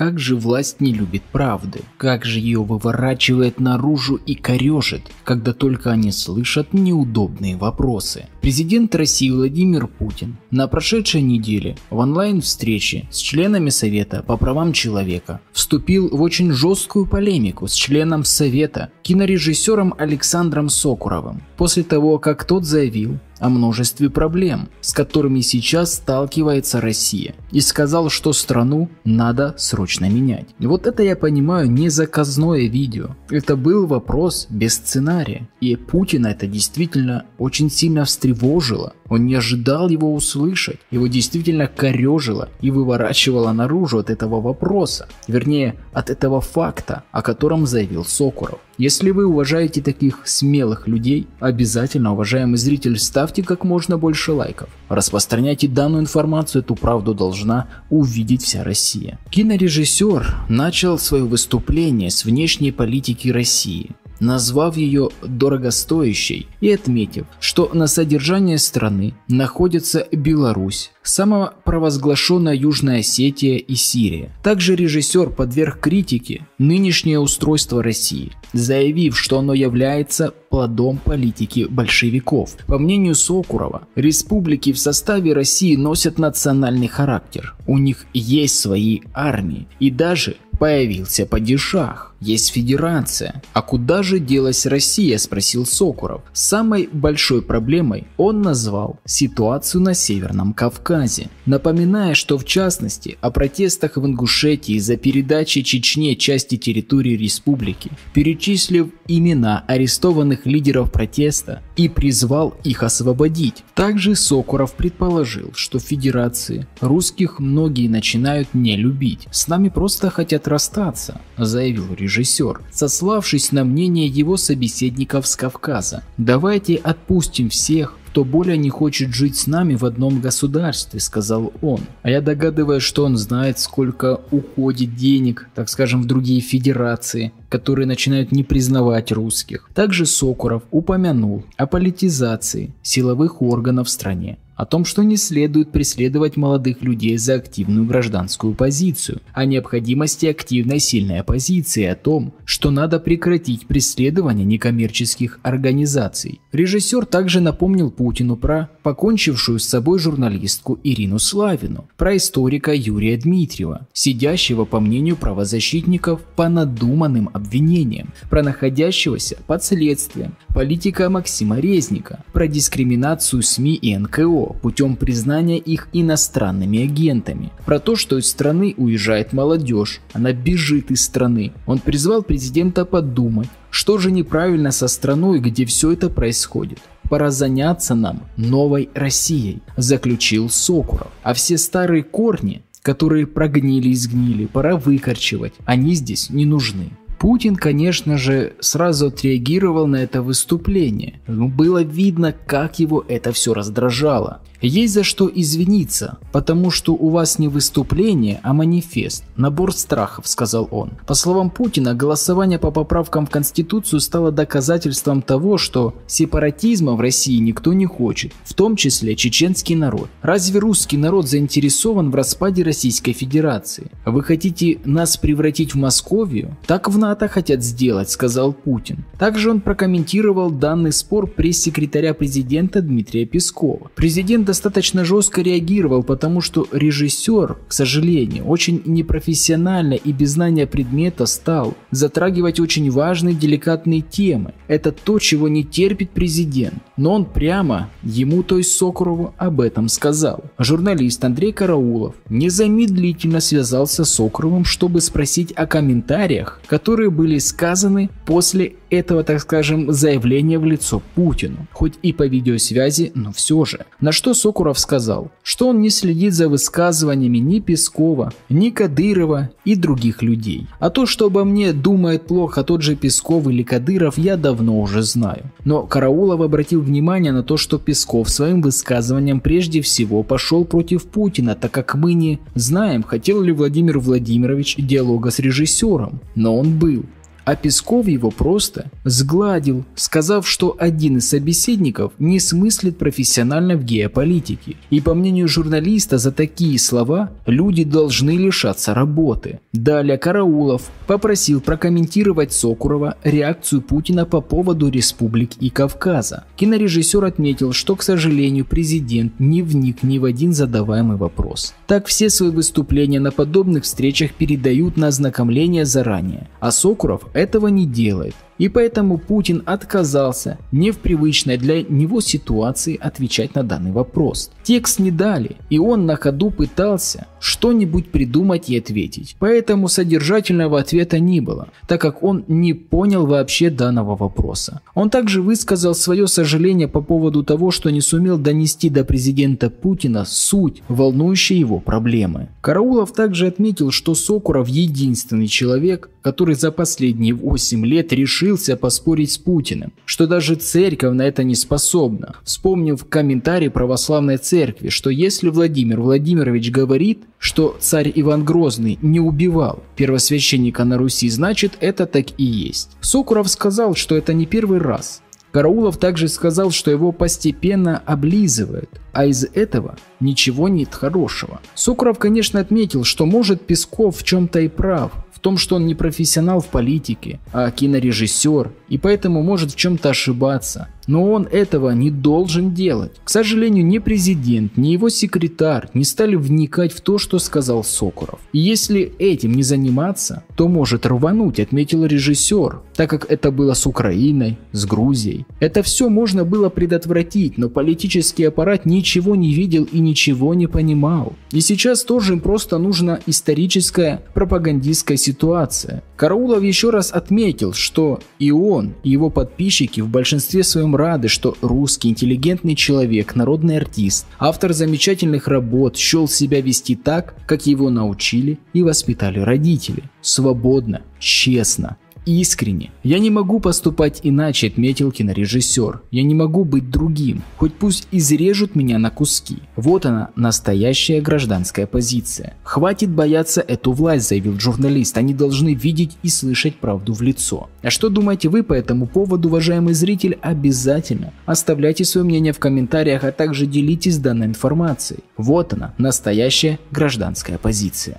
как же власть не любит правды, как же ее выворачивает наружу и корежит, когда только они слышат неудобные вопросы. Президент России Владимир Путин на прошедшей неделе в онлайн-встрече с членами Совета по правам человека вступил в очень жесткую полемику с членом Совета, кинорежиссером Александром Сокуровым, после того, как тот заявил о множестве проблем, с которыми сейчас сталкивается Россия, и сказал, что страну надо срочно менять. И вот это, я понимаю, не заказное видео. Это был вопрос без сценария. И Путина это действительно очень сильно встревожило. Он не ожидал его услышать. Его действительно корежило и выворачивало наружу от этого вопроса. Вернее, от этого факта, о котором заявил Сокуров. Если вы уважаете таких смелых людей, обязательно, уважаемый зритель, ставьте как можно больше лайков. Распространяйте данную информацию, эту правду должна увидеть вся Россия. Кинорежиссер начал свое выступление с внешней политики России, назвав ее дорогостоящей и отметив, что на содержание страны находятся Беларусь, самопровозглашенная Южная Осетия и Сирия. Также режиссер подверг критике нынешнее устройство России, заявив, что оно является плодом политики большевиков. По мнению Сокурова, республики в составе России носят национальный характер. У них есть свои армии и даже появился падишах. Есть федерация. А куда же делась Россия, спросил Сокуров. Самой большой проблемой он назвал ситуацию на Северном Кавказе, напоминая, что в частности о протестах в Ингушетии из-за передачи Чечне части территории республики, перечислив имена арестованных лидеров протеста и призвал их освободить. Также Сокуров предположил, что в федерации русских многие начинают не любить. С нами просто хотят расстаться, заявил режиссер, сославшись на мнение его собеседников с Кавказа. Давайте отпустим всех, кто более не хочет жить с нами в одном государстве, сказал он. А я догадываюсь, что он знает, сколько уходит денег, так скажем, в другие федерации, которые начинают не признавать русских. Также Сокуров упомянул о политизации силовых органов в стране, о том, что не следует преследовать молодых людей за активную гражданскую позицию, о необходимости активной сильной оппозиции, о том, что надо прекратить преследование некоммерческих организаций. Режиссер также напомнил Путину про покончившую с собой журналистку Ирину Славину, про историка Юрия Дмитриева, сидящего, по мнению правозащитников, по надуманным обвинениям, про находящегося под следствием политика Максима Резника, про дискриминацию СМИ и НКО путем признания их иностранными агентами, про то, что из страны уезжает молодежь, она бежит из страны. Он призвал президента подумать, что же неправильно со страной, где все это происходит. Пора заняться нам новой Россией, заключил Сокуров. А все старые корни, которые прогнили и сгнили, пора выкорчевать, они здесь не нужны. Путин, конечно же, сразу отреагировал на это выступление. Было видно, как его это все раздражало. Есть за что извиниться, потому что у вас не выступление, а манифест, набор страхов, сказал он. По словам Путина, голосование по поправкам в Конституцию стало доказательством того, что сепаратизма в России никто не хочет, в том числе чеченский народ. Разве русский народ заинтересован в распаде Российской Федерации? Вы хотите нас превратить в Московию? Так в НАТО хотят сделать, сказал Путин. Также он прокомментировал данный спор пресс-секретаря президента Дмитрия Пескова. Президент достаточно жестко реагировал, потому что режиссер, к сожалению, очень непрофессионально и без знания предмета стал затрагивать очень важные деликатные темы. Это то, чего не терпит президент. Но он прямо ему, то есть Сокурову, об этом сказал. Журналист Андрей Караулов незамедлительно связался с Сокуровым, чтобы спросить о комментариях, которые были сказаны после этого, так скажем, заявления в лицо Путину. Хоть и по видеосвязи, но все же. На что Сокуров сказал, что он не следит за высказываниями ни Пескова, ни Кадырова и других людей. А то, что обо мне думает плохо тот же Песков или Кадыров, я давно уже знаю. Но Караулов обратил внимание на то, что Песков своим высказыванием прежде всего пошел против Путина, так как мы не знаем, хотел ли Владимир Владимирович диалога с режиссером, но он был. а Песков его просто сгладил, сказав, что один из собеседников не смыслит профессионально в геополитике. И по мнению журналиста, за такие слова люди должны лишаться работы. Далее Караулов попросил прокомментировать Сокурова реакцию Путина по поводу республик и Кавказа. Кинорежиссер отметил, что, к сожалению, президент не вник ни в один задаваемый вопрос. Так все свои выступления на подобных встречах передают на ознакомление заранее, а Сокуров этого не делает. И поэтому Путин отказался не в привычной для него ситуации отвечать на данный вопрос. Текст не дали, и он на ходу пытался что-нибудь придумать и ответить. Поэтому содержательного ответа не было, так как он не понял вообще данного вопроса. Он также высказал свое сожаление по поводу того, что не сумел донести до президента Путина суть волнующей его проблемы. Караулов также отметил, что Сокуров единственный человек, который за последние 8 лет решился поспорить с Путиным, что даже церковь на это не способна, вспомнив комментарий православной церкви, что если Владимир Владимирович говорит, что царь Иван Грозный не убивал первосвященника на Руси, значит это так и есть. Сокуров сказал, что это не первый раз. Караулов также сказал, что его постепенно облизывают, а из этого ничего нет хорошего. Сокуров, конечно, отметил, что может Песков в чем-то и прав, в том, что он не профессионал в политике, а кинорежиссер, и поэтому может в чем-то ошибаться. Но он этого не должен делать. К сожалению, ни президент, ни его секретарь не стали вникать в то, что сказал Сокуров. И если этим не заниматься, то может рвануть, отметил режиссер, так как это было с Украиной, с Грузией. Это все можно было предотвратить, но политический аппарат ничего не видел и ничего не понимал. И сейчас тоже им просто нужна историческая пропагандистская ситуация. Караулов еще раз отметил, что и он, и его подписчики в большинстве своем рады, что русский интеллигентный человек, народный артист, автор замечательных работ счел себя вести так, как его научили и воспитали родители. Свободно, честно, искренне. Я не могу поступать иначе, отметил кинорежиссер. Я не могу быть другим. Хоть пусть изрежут меня на куски. Вот она, настоящая гражданская позиция. Хватит бояться эту власть, заявил журналист. Они должны видеть и слышать правду в лицо. А что думаете вы по этому поводу, уважаемый зритель? Обязательно оставляйте свое мнение в комментариях, а также делитесь данной информацией. Вот она, настоящая гражданская позиция.